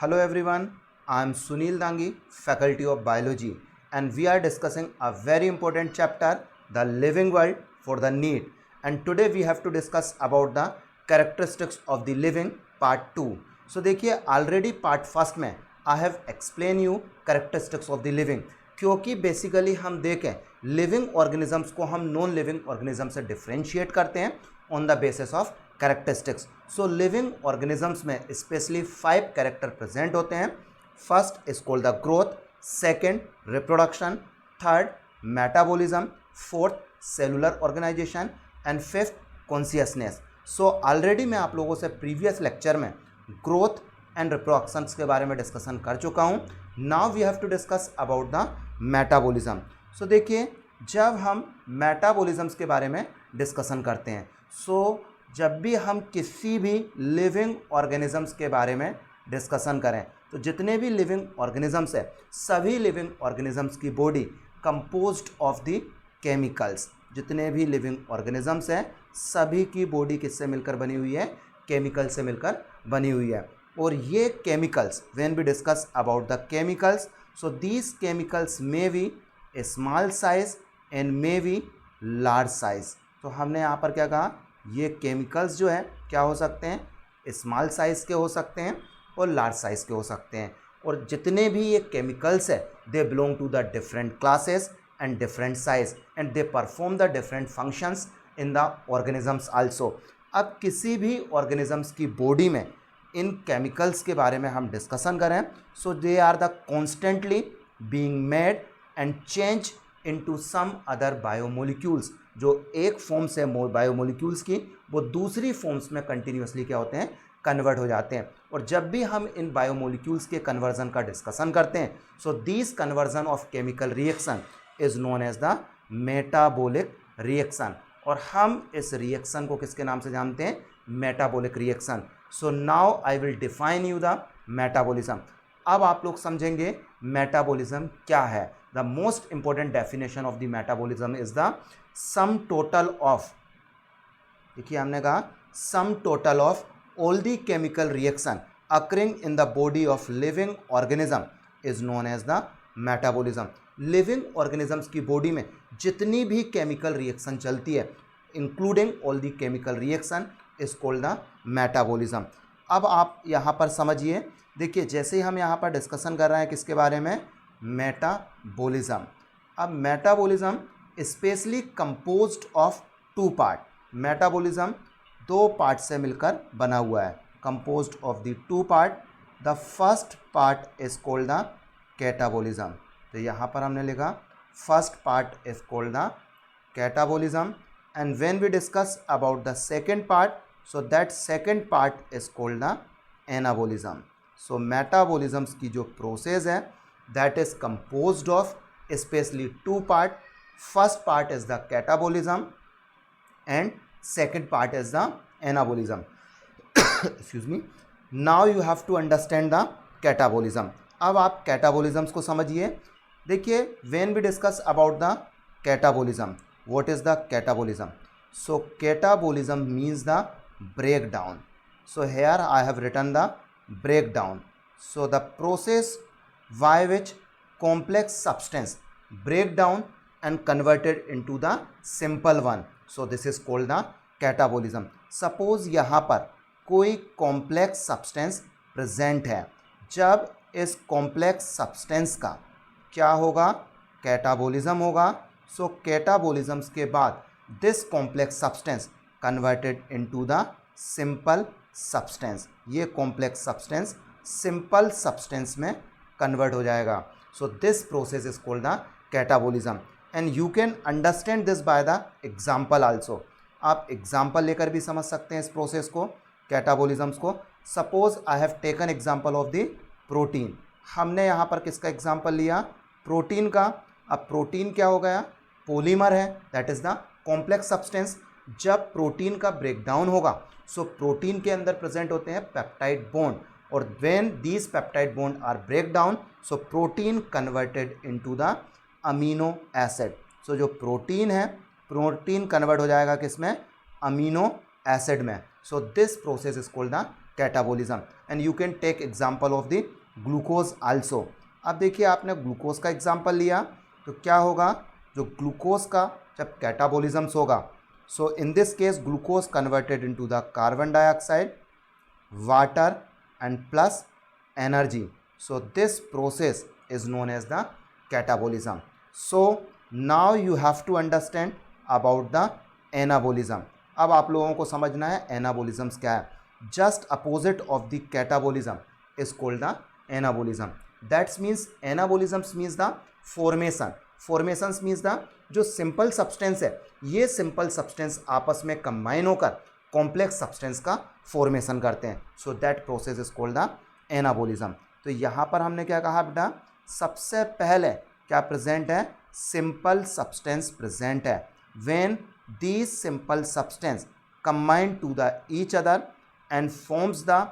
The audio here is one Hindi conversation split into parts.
Hello everyone, I am Sunil Dangi, Faculty of Biology, and we are discussing a very important chapter, the living world for the NEET. And today we have to discuss about the characteristics of the living part 2. So देखिए already part फर्स्ट में I have explained you characteristics of the living, क्योंकि बेसिकली हम देखें लिविंग ऑर्गेनिजम्स को हम नॉन लिविंग ऑर्गेनिज्म से डिफ्रेंशिएट करते हैं on the basis of characteristics. So living organisms में स्पेशली 5 कैरेक्टर प्रेजेंट होते हैं. First is called the growth, second reproduction, third metabolism, fourth cellular organisation and fifth consciousness. So already मैं आप लोगों से प्रीवियस लेक्चर में ग्रोथ एंड रिप्रोडक्शंस के बारे में डिस्कशन कर चुका हूँ. Now we have to discuss about the metabolism. So देखिए जब हम मेटाबॉलिज्म्स के बारे में डिस्कशन करते हैं, सो जब भी हम किसी भी लिविंग ऑर्गेनिजम्स के बारे में डिस्कशन करें तो जितने भी लिविंग ऑर्गेनिजम्स हैं सभी लिविंग ऑर्गेनिजम्स की body composed of the chemicals. जितने भी लिविंग ऑर्गेनिजम्स हैं सभी की बॉडी किससे मिलकर बनी हुई है? केमिकल से मिलकर बनी हुई है. और ये chemicals when we discuss about the chemicals, so these chemicals may be small size and may be large size. तो हमने यहाँ पर क्या कहा, ये केमिकल्स जो है क्या हो सकते हैं? स्मॉल साइज़ के हो सकते हैं और लार्ज साइज़ के हो सकते हैं. और जितने भी ये केमिकल्स है they belong to the different classes and different size and they perform the different functions in the organisms also. अब किसी भी ऑर्गेनिजम्स की बॉडी में इन केमिकल्स के बारे में हम डिस्कशन करें, so they are the constantly being made and change into some other biomolecules. जो एक फॉर्म से बायोमोलिक्यूल्स की वो दूसरी फॉर्म्स में कंटिन्यूसली क्या होते हैं? कन्वर्ट हो जाते हैं. और जब भी हम इन बायोमोलिक्यूल्स के कन्वर्जन का डिस्कशन करते हैं, so this conversion of chemical reaction is known as the metabolic reaction. और हम इस रिएक्शन को किसके नाम से जानते हैं? Metabolic reaction. So now I will define you the metabolism. अब आप लोग समझेंगे मेटाबॉलिज्म क्या है. The most important definition of the metabolism is the sum total of, देखिए हमने कहा sum total of all the chemical reaction occurring in the body of living organism is known as the metabolism. Living organisms की बॉडी में जितनी भी केमिकल रिएक्शन चलती है including all the chemical reaction is called the metabolism. अब आप यहाँ पर समझिए, देखिए जैसे ही हम यहाँ पर डिस्कशन कर रहे हैं किसके बारे में? मेटाबॉलिज्म. अब metabolism specially composed of 2 part. Metabolism 2 part से मिलकर बना हुआ है, composed of the 2 part. The first part is called the catabolism. तो यहाँ पर हमने लिखा first part is called the catabolism. And when we discuss about the second part, so that second part is called the anabolism. So metabolisms की जो प्रोसेस है that is composed of specially 2 part. First part is the catabolism and second part is the anabolism. Excuse me. Now you have to understand the catabolism. अब आप catabolisms को समझिए. देखिए when we discuss about the catabolism, what is the catabolism? So catabolism means the breakdown. So here I have written the breakdown. So the process by which complex substance break down and converted into the simple one. So this is called the catabolism. Suppose यहाँ पर कोई कॉम्प्लेक्स सब्सटेंस प्रेजेंट है. जब इस कॉम्प्लेक्स सब्सटेंस का क्या होगा? कैटाबॉलिज्म होगा. सो कैटाबॉलिज्म्स के बाद this complex substance converted into the simple substance. ये कॉम्प्लेक्स सब्सटेंस सिंपल सब्सटेंस में कन्वर्ट हो जाएगा. सो this process is called the catabolism. And you can understand this by the example also. आप एग्जाम्पल लेकर भी समझ सकते हैं इस प्रोसेस को, कैटाबॉलिज्म्स को. Suppose I have taken example of the protein. हमने यहाँ पर किसका एग्जाम्पल लिया? प्रोटीन का. अब प्रोटीन क्या हो गया? पॉलीमर है, that is the complex substance. जब प्रोटीन का ब्रेकडाउन होगा सो प्रोटीन के अंदर प्रेजेंट होते हैं पेप्टाइड बॉन्ड. और when these peptide bond are break down so protein converted into the amino acid. So जो प्रोटीन है प्रोटीन कन्वर्ट हो जाएगा किस में? अमीनो एसिड में. So this process is called the catabolism. And you can take example of the glucose also. अब देखिए आपने ग्लूकोज का एग्जाम्पल लिया तो क्या होगा, जो ग्लूकोज का जब कैटाबोलिज्म्स होगा, so in this case glucose converted into the carbon dioxide, water and plus energy. So this process is known as the catabolism. So now you have to understand about the anabolism. अब आप लोगों को समझना है एनाबोलिज्म क्या है. Just opposite of the catabolism is called the anabolism. That's means anabolism means the formation. Formations means the जो सिंपल सब्सटेंस है, ये सिंपल सब्सटेंस आपस में कंबाइन होकर कॉम्प्लेक्स सब्सटेंस का फॉर्मेशन करते हैं. So that process is called the anabolism. तो यहाँ पर हमने क्या कहा बेटा, सबसे पहले क्या प्रेजेंट है, सिंपल सब्सटेंस प्रेजेंट है. When these simple substance combine to the each other and forms the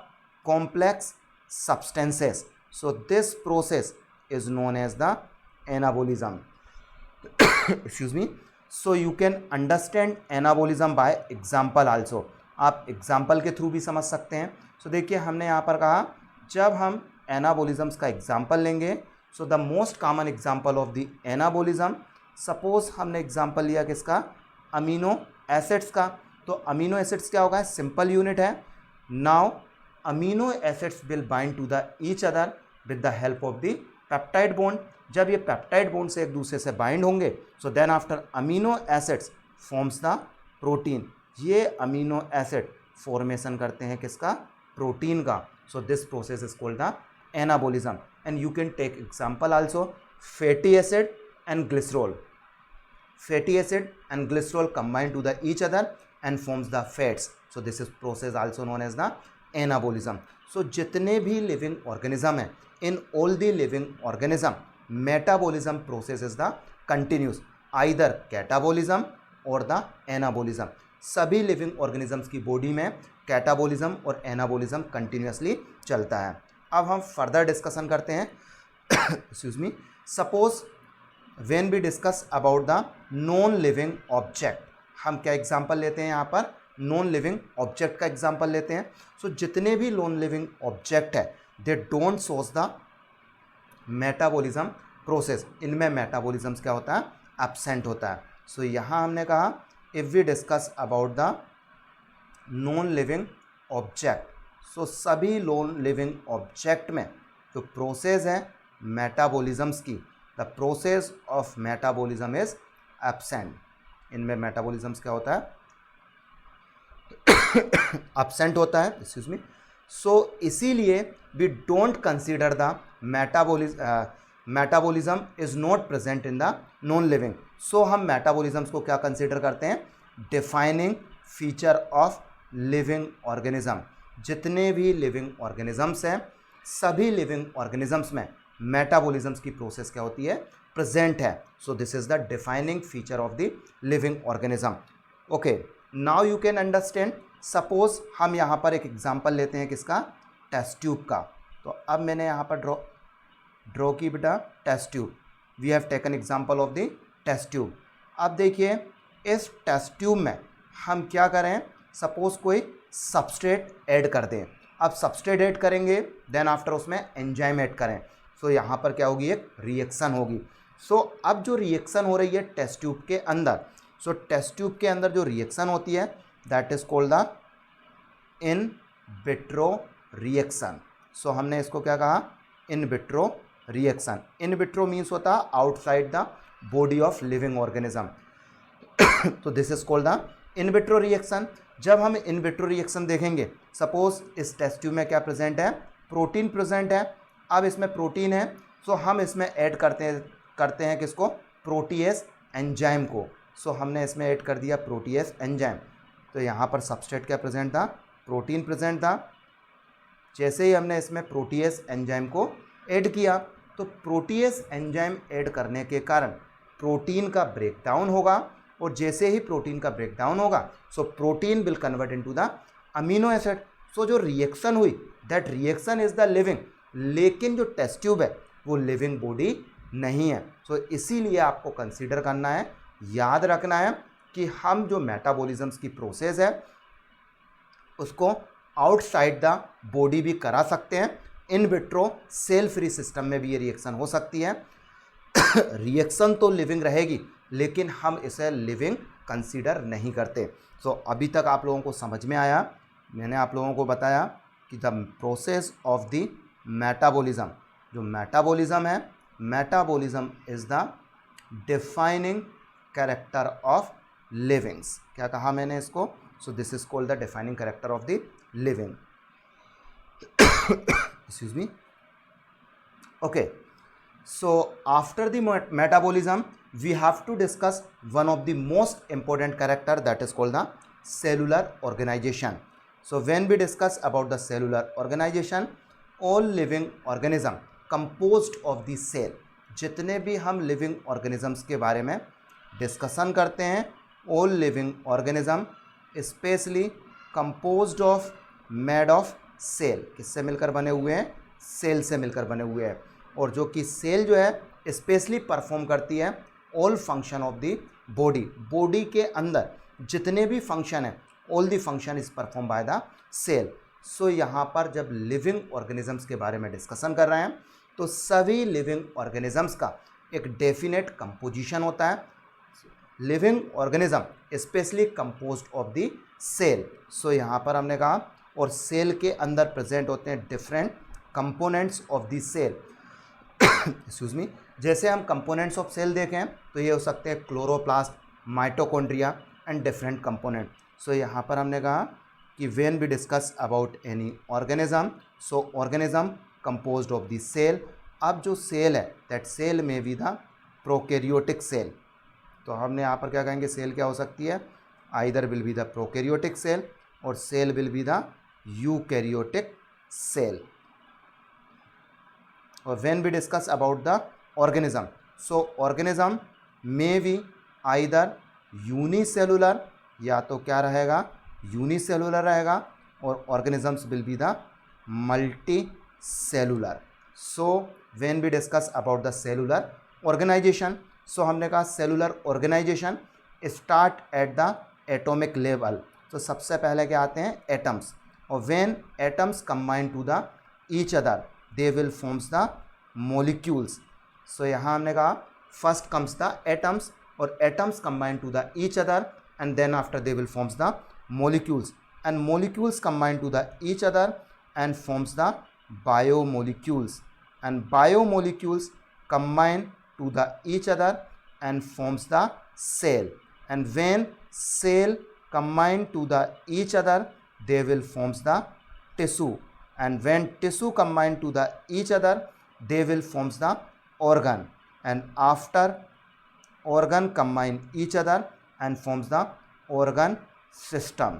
complex substances, so this process is known as the anabolism. Excuse me. So you can understand anabolism by example also. आप एग्जाम्पल के थ्रू भी समझ सकते हैं. सो देखिए हमने यहाँ पर कहा जब हम एनाबोलिज्म्स का एग्जाम्पल लेंगे, so the most common example of the anabolism, suppose हमने एग्जाम्पल लिया किसका, अमीनो एसिड्स का. तो अमीनो एसिड्स क्या होगा, सिंपल यूनिट है. Now amino acids will bind to the each other with the help of the peptide bond. जब ये पेप्टाइड बॉन्ड से एक दूसरे से बाइंड होंगे, so then after amino acids forms the protein. ये अमीनो एसिड फॉर्मेशन करते हैं किसका, प्रोटीन का. So this process is called the anabolism, and you can take example also, fatty acid and glycerol. Fatty acid and glycerol combine to the each other and forms the fats. So this is process also known as the anabolism. So जितने भी living organism है, in all the living organism, metabolism process is the continuous, either catabolism or the anabolism. सभी लिविंग ऑर्गेनिजम्स की बॉडी में कैटाबोलिज्म और एनाबोलिज्म कंटिन्यूसली चलता है. अब हम फर्दर डिस्कशन करते हैं. Excuse me. Suppose when we discuss about the non living object, हम क्या एग्जांपल लेते हैं यहाँ पर, नॉन लिविंग ऑब्जेक्ट का एग्जांपल लेते हैं. सो जितने भी नॉन लिविंग ऑब्जेक्ट है they don't shows the metabolism process. इनमें मेटाबोलिज्म क्या होता है, एब्सेंट होता है. सो यहाँ हमने कहा if we discuss about the non living object, so सभी non living object में जो प्रोसेस है मेटाबोलिज्म्स की, the process of metabolism is absent. इनमें मेटाबोलिज्म्स क्या होता है, एब्सेंट होता है. Excuse me. सो इसीलिए we don't consider the metabolism is not present in the non living. So हम मेटाबोलिज्म्स को क्या कंसीडर करते हैं, defining feature of living organism. जितने भी लिविंग ऑर्गेनिजम्स हैं, सभी लिविंग ऑर्गेनिजम्स में मेटाबोलिज्म्स की प्रोसेस क्या होती है, प्रेजेंट है. So this is the defining feature of the living organism. Okay, now you can understand. Suppose हम यहाँ पर एक एग्जांपल लेते हैं किसका, टेस्ट ट्यूब का. तो अब मैंने यहाँ पर ड्रॉ की बेटा test tube. We have taken example of the test tube. अब देखिए इस टेस्ट ट्यूब में हम क्या करें, सपोज कोई सबस्ट्रेट ऐड कर दें. अब सबस्ट्रेट ऐड करेंगे, देन आफ्टर उसमें एंजाइम ऐड करें. सो यहाँ पर क्या होगी, एक रिएक्शन होगी. सो अब जो रिएक्शन हो रही है टेस्ट ट्यूब के अंदर, सो टेस्ट ट्यूब के अंदर जो रिएक्शन होती है that is called the in vitro reaction. So हमने इसको क्या कहा, in vitro reaction. In vitro means होता है outside the body of living organism. तो this is called the in vitro reaction. जब हम इन विट्रो रिएक्शन देखेंगे, सपोज इस टेस्ट ट्यूब में क्या प्रेजेंट है, प्रोटीन प्रेजेंट है. अब इसमें प्रोटीन है, सो हम इसमें ऐड करते हैं किसको, प्रोटीएस एंजाइम को. सो हमने इसमें ऐड कर दिया प्रोटीएस एंजाइम. तो यहाँ पर सबस्ट्रेट क्या प्रेजेंट था, प्रोटीन प्रेजेंट था. जैसे ही हमने इसमें प्रोटीएस एंजाइम को ऐड किया, तो प्रोटीएस एंजाइम ऐड करने के कारण प्रोटीन का ब्रेकडाउन होगा, और जैसे ही प्रोटीन का ब्रेकडाउन होगा, so protein will convert into the amino acid. So जो रिएक्शन हुई that reaction is the living, लेकिन जो टेस्ट ट्यूब है वो लिविंग बॉडी नहीं है. सो इसीलिए आपको कंसीडर करना है, याद रखना है कि हम जो मेटाबॉलिज्म्स की प्रोसेस है उसको आउटसाइड द बॉडी भी करा सकते हैं। In vitro cell free system में भी ये रिएक्शन हो सकती है। रिएक्शन तो लिविंग रहेगी, लेकिन हम इसे लिविंग कंसीडर नहीं करते। सो अभी तक आप लोगों को समझ में आया, मैंने आप लोगों को बताया कि the process of the metabolism, जो मेटाबॉलिज्म है, metabolism is the defining character of livings. क्या कहा मैंने इसको? सो this is called the defining character of the living. Excuse me. Okay, so after the metabolism we have to discuss one of the most important character, that is called the cellular organization. So when we discuss about the cellular organization, all living organism composed of the cell, जितने भी हम लिविंग ऑर्गेनिजम्स के बारे में डिस्कशन करते हैं, all living organism specially composed of made of cell, किससे मिलकर बने हुए हैं? सेल से मिलकर बने हुए हैं। और जो कि सेल जो है स्पेशली परफॉर्म करती है all function of the body. Body के अंदर जितने भी फंक्शन है, all the function is perform by the cell. So यहाँ पर जब लिविंग ऑर्गेनिजम्स के बारे में डिस्कशन कर रहे हैं, तो सभी लिविंग ऑर्गेनिजम्स का एक डेफिनेट कंपोजिशन होता है। Living organism specially composed of the cell. So यहाँ पर हमने कहा, और सेल के अंदर प्रेजेंट होते हैं different components of the cell. Excuse me. जैसे हम कंपोनेंट्स ऑफ सेल देखें तो ये हो सकते हैं chloroplast, mitochondria and different component. So यहाँ पर हमने कहा कि when we discuss about any organism, so organism composed of the cell. अब जो सेल है, दैट सेल में बी द प्रोकैरियोटिक सेल। तो हमने यहाँ पर क्या कहेंगे? सेल क्या हो सकती है? Either will be the prokaryotic cell और cell will be the eukaryotic cell. और when we discuss about the organism, so organism may be either unicellular, या तो क्या रहेगा? यूनिसेलुलर रहेगा, और organisms will be the multicellular. So when we discuss about the cellular organisation, so हमने कहा cellular organisation start at the atomic level. तो सबसे पहले क्या आते हैं? एटम्स। और when atoms combine to the each other, they will forms the molecules. So यहाँ हमने कहा first comes the atoms, और atoms combine to the each other and then after they will forms the molecules, and molecules combine to the each other and forms the biomolecules, and biomolecules combine to the each other and forms the cell, and when cell combine to the each other they will forms the tissue, and when tissue combine to the each other they will forms the organ, and after organ combine each other and forms the organ system,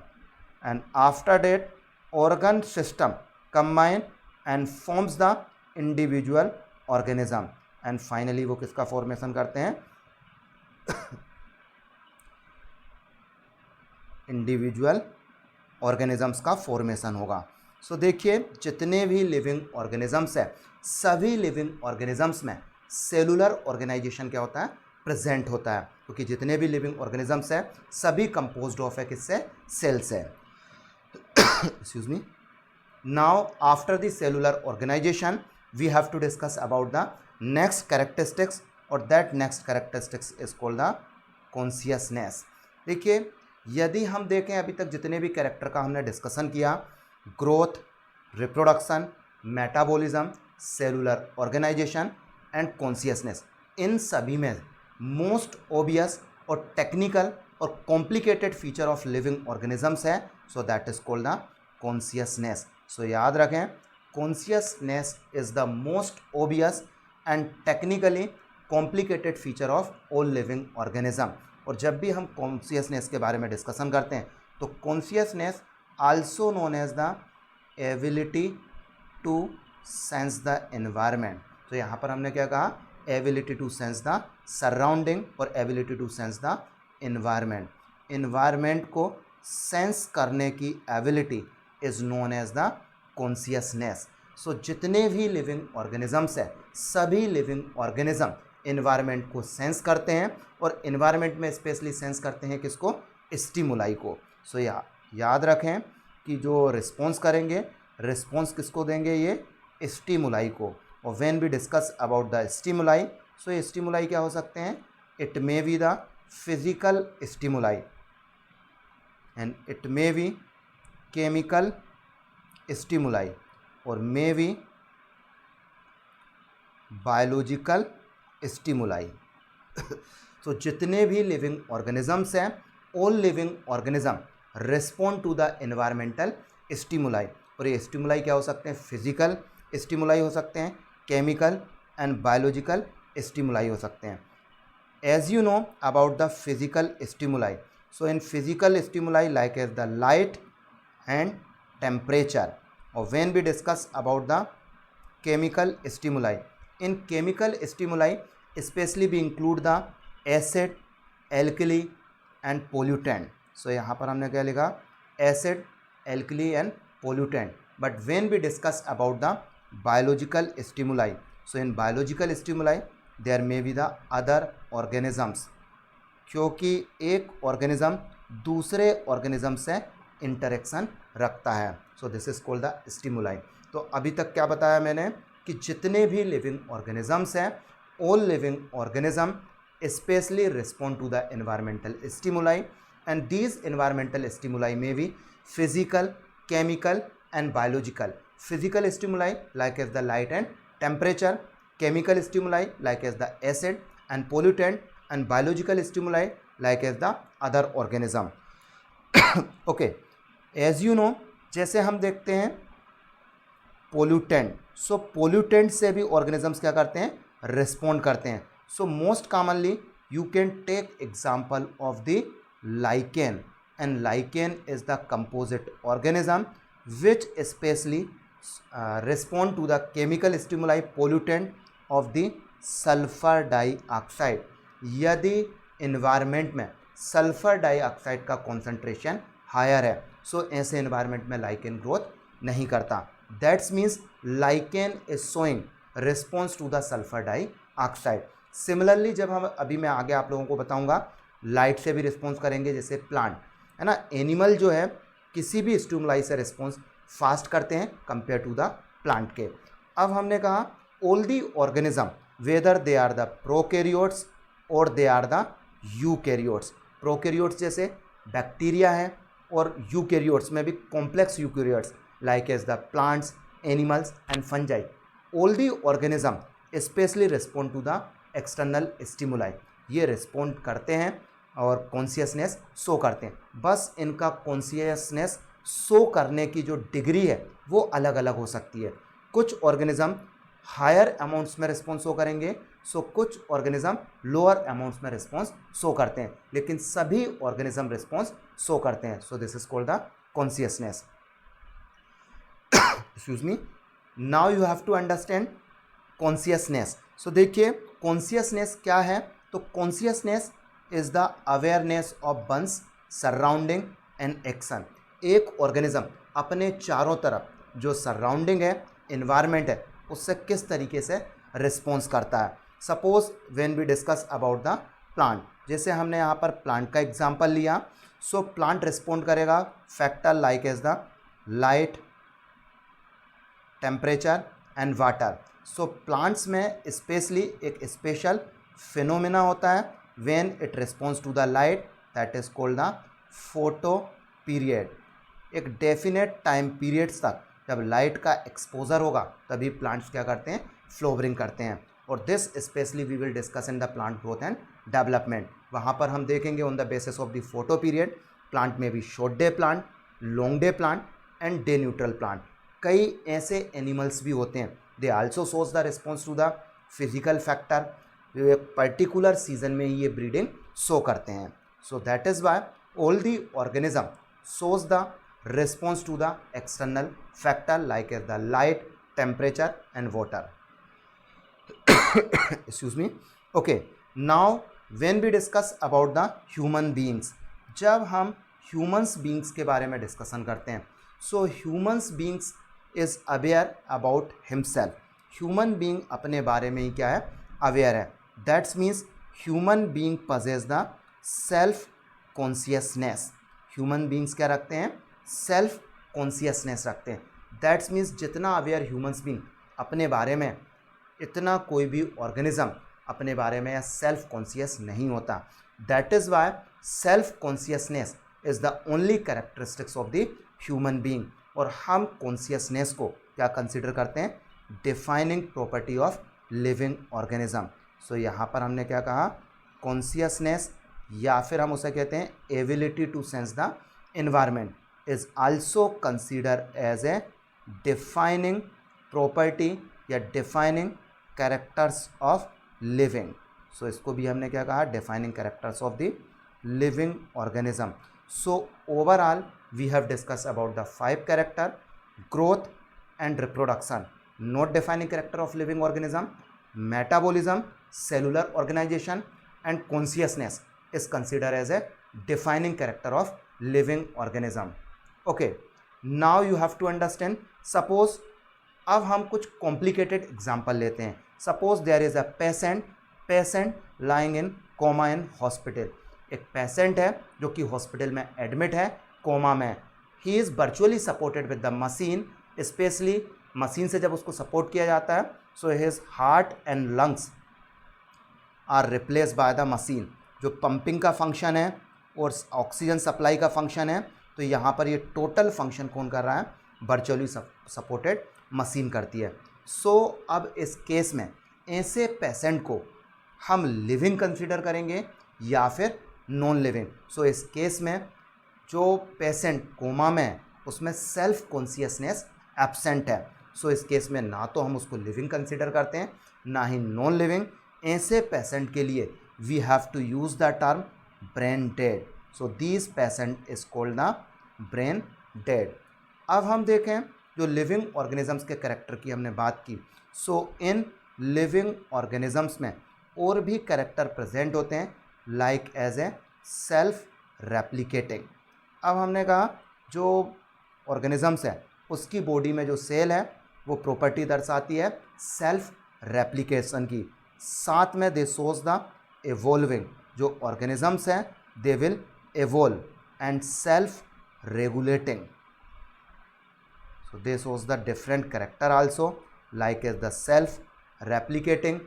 and after that organ system combine and forms the individual organism, and finally वो किसका फॉर्मेशन करते हैं? इंडिविजुअल ऑर्गेनिजम्स का फॉर्मेशन होगा। सो देखिए, जितने भी लिविंग ऑर्गेनिजम्स है, सभी लिविंग ऑर्गेनिजम्स में सेलुलर ऑर्गेनाइजेशन क्या होता है? प्रेजेंट होता है, क्योंकि जितने भी लिविंग ऑर्गेनिजम्स है सभी कंपोज्ड ऑफ है किससे? सेल से। Excuse me. Now after the cellular organisation we have to discuss about the next characteristics, और that next characteristics is called the consciousness. देखिए, यदि हम देखें अभी तक जितने भी कैरेक्टर का हमने डिस्कशन किया, growth, reproduction, metabolism, cellular organisation and consciousness, इन सभी में मोस्ट ओबियस और टेक्निकल और complicated feature of living organisms है, so that is called the consciousness. So याद रखें, consciousness is the most obvious and technically complicated feature of all living organism. और जब भी हम कॉन्शियसनेस के बारे में डिस्कशन करते हैं तो consciousness also known as the ability to sense the environment. तो यहाँ पर हमने क्या कहा? Ability to sense the surrounding और ability to sense the environment. Environment को सेंस करने की ability is known as the consciousness. So जितने भी लिविंग ऑर्गेनिजम्स है, सभी लिविंग ऑर्गेनिज्म एनवायरनमेंट को सेंस करते हैं, और एनवायरनमेंट में स्पेशली सेंस करते हैं किसको? स्टिमुलाई को। सो याद रखें कि जो रिस्पॉन्स करेंगे, रिस्पॉन्स किसको देंगे, ये स्टिमुलाई को। और when we discuss about the stimuli, so ये स्टिमुलाई क्या हो सकते हैं, it may be the physical stimuli and it may be chemical stimuli और मे बी बायोलॉजिकल स्टिमुलाई। तो जितने भी लिविंग ऑर्गेनिजम्स हैं, all living organism respond to the environmental stimuli. और ये स्टिमुलाई क्या हो सकते हैं, फिजिकल स्टिमुलाई हो सकते हैं, केमिकल एंड बायोलॉजिकल स्टिमुलाई हो सकते हैं। As you know about the physical stimuli, so in physical stimuli like as the light and temperature. और when we discuss about the chemical stimuli, in chemical stimuli especially we include the acid, alkali and pollutant. So यहाँ पर हमने क्या लिखा, acid, alkali and pollutant. But when we discuss about the biological stimuli, so in biological stimuli there may be the other organisms, क्योंकि एक ऑर्गेनिज्म दूसरे ऑर्गेनिज्म से इंटरेक्शन रखता है। So this is called the stimuli. तो अभी तक क्या बताया मैंने कि जितने भी लिविंग ऑर्गेनिजम्स हैं, all living organism specially respond to the environmental stimuli and these environmental stimuli में भी physical, chemical and biological. Physical stimuli like as the light and temperature, chemical stimuli like as the acid and pollutant, and biological stimuli like as the other organism. Okay, as you know, जैसे हम देखते हैं पोल्यूटेंट, सो पोल्यूटेंट से भी ऑर्गेनिजम्स क्या करते हैं, रिस्पॉन्ड करते हैं। So most commonly you can take example of the lichen, and lichen is the composite organism which specially respond to the chemical stimuli pollutant of the sulphur dioxide. यदि इन्वायरमेंट में सल्फर डाइऑक्साइड का कॉन्सेंट्रेशन हायर है, सो ऐसे इन्वायरमेंट में लाइकेन ग्रोथ नहीं करता। That's means lichen is showing response to the sulphur dioxide. Similarly जब हम अभी मैं आगे आप लोगों को बताऊंगा, लाइट से भी रिस्पॉन्स करेंगे, जैसे प्लांट है ना, एनिमल जो है किसी भी स्टिमुलाई से रिस्पॉन्स फास्ट करते हैं कंपेयर टू द प्लांट के। अब हमने कहा all the organism whether they are the prokaryotes और they are the eukaryotes. Prokaryotes जैसे बैक्टीरिया है, और यूकैरियोट्स में भी complex eukaryotes like as the plants, animals and fungi. All the organism specially respond to the external stimuli. ये रिस्पॉन्ड करते हैं और कॉन्शियसनेस शो करते हैं। बस इनका कॉन्शियसनेस शो करने की जो डिग्री है वो अलग अलग हो सकती है। कुछ ऑर्गेनिज्म हायर अमाउंट्स में रिस्पॉन्स शो करेंगे, सो कुछ ऑर्गेनिज्म लोअर अमाउंट्स में रिस्पॉन्स शो करते हैं, लेकिन सभी ऑर्गेनिज्म रिस्पॉन्स शो करते हैं। So this is called the consciousness. Excuse me, now you have to understand consciousness. So देखिए कॉन्शियसनेस क्या है, तो consciousness is the awareness of one's surrounding and action. एक ऑर्गेनिज्म अपने चारों तरफ जो सराउंडिंग है, इन्वायरमेंट है, उससे किस तरीके से रिस्पॉन्स करता है। Suppose when we discuss about the plant, जैसे हमने यहाँ पर प्लांट का एग्जांपल लिया, सो प्लांट रिस्पॉन्ड करेगा factor like as the light, temperature and water. So plants में स्पेशली एक स्पेशल फिनोमिना होता है when it responds to the light, that is called the photo period. एक डेफिनेट टाइम पीरियड्स तक जब लाइट का एक्सपोजर होगा तभी प्लांट्स क्या करते हैं, फ्लोवरिंग करते हैं। और this specially we will discuss in the plant growth and development. वहाँ पर हम देखेंगे on the basis of the photo period plant में भी short day plant, long day plant and day neutral plant. कई ऐसे एनिमल्स भी होते हैं, they also shows the response to the physical factor, जो एक पर्टिकुलर सीजन में ही ये ब्रीडिंग शो करते हैं। सो that is why all the organism shows the response to the external factor like as the light, temperature and water. Excuse me. Okay, now when we discuss about the human beings, जब हम humans beings के बारे में डिस्कशन करते हैं, so humans beings is aware about himself. Human being अपने बारे में ही क्या है, aware है। That means human being possess the self consciousness. Human beings क्या रखते हैं, सेल्फ कॉन्शियसनेस रखते हैं। दैट्स मीन्स जितना अवेयर ह्यूमंस बीइंग अपने बारे में, इतना कोई भी ऑर्गेनिज्म अपने बारे में या सेल्फ कॉन्शियस नहीं होता। That is why self consciousness is the only characteristics of the human being. और हम कॉन्शियसनेस को क्या कंसिडर करते हैं? Defining property of living organism. So यहाँ पर हमने क्या कहा? कॉन्शियसनेस, या फिर हम उसे कहते हैं ability to sense the environment, is also consider as a defining property या defining characters of living. So इसको भी हमने क्या कहा? Defining characters of the living organism. So overall we have discussed about the 5 character: growth and reproduction, not defining character of living organism; metabolism, cellular organization, and consciousness is considered as a defining character of living organism. Okay, now you have to understand, suppose अब हम कुछ complicated example लेते हैं। Suppose there is a patient lying in coma in hospital। एक पेशेंट है जो कि हॉस्पिटल में एडमिट है, कोमा में। He is virtually supported with the machine, specially machine से जब उसको सपोर्ट किया जाता है, so his heart and lungs are replace by the machine. जो पंपिंग का फंक्शन है और ऑक्सीजन सप्लाई का फंक्शन है, तो यहाँ पर ये टोटल फंक्शन कौन कर रहा है? वर्चुअली सपोर्टेड मशीन करती है। सो अब इस केस में ऐसे पेशेंट को हम लिविंग कंसिडर करेंगे या फिर नॉन लिविंग। सो इस केस में जो पेशेंट कोमा में है उसमें सेल्फ कॉन्शियसनेस एब्सेंट है। सो इस केस में ना तो हम उसको लिविंग कंसिडर करते हैं, ना ही नॉन लिविंग। ऐसे पेशेंट के लिए we have to use the term brain dead. So this patient is called the brain dead. अब हम देखें जो लिविंग ऑर्गेनिजम्स के कैरेक्टर की हमने बात की। सो इन लिविंग ऑर्गेनिजम्स में और भी कैरेक्टर प्रेजेंट होते हैं, like as a self replicating. अब हमने कहा जो ऑर्गेनिजम्स है उसकी बॉडी में जो सेल है वो प्रॉपर्टी दर्शाती है सेल्फ रेप्लिकेशन की। साथ में दे शोज द एवोल्विंग। जो ऑर्गेनिजम्स हैं they will evolve and self regulating. So they shows the different character also, like as the self replicating,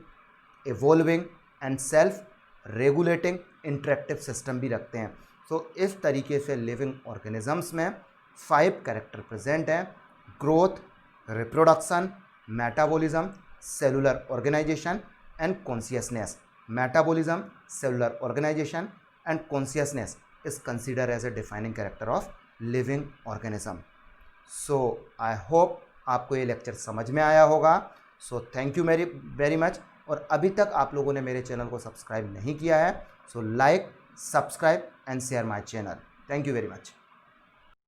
evolving and self regulating interactive system भी रखते हैं। सो इस तरीके से लिविंग ऑर्गेनिजम्स में 5 कैरेक्टर प्रेजेंट हैं: growth, reproduction, metabolism, cellular organisation and consciousness. Metabolism, cellular organisation and consciousness is consider as a defining character of living organism. So I hope आपको ये लेक्चर समझ में आया होगा। So thank you very much. और अभी तक आप लोगों ने मेरे चैनल को सब्सक्राइब नहीं किया है, so like, subscribe and share my channel. Thank you very much.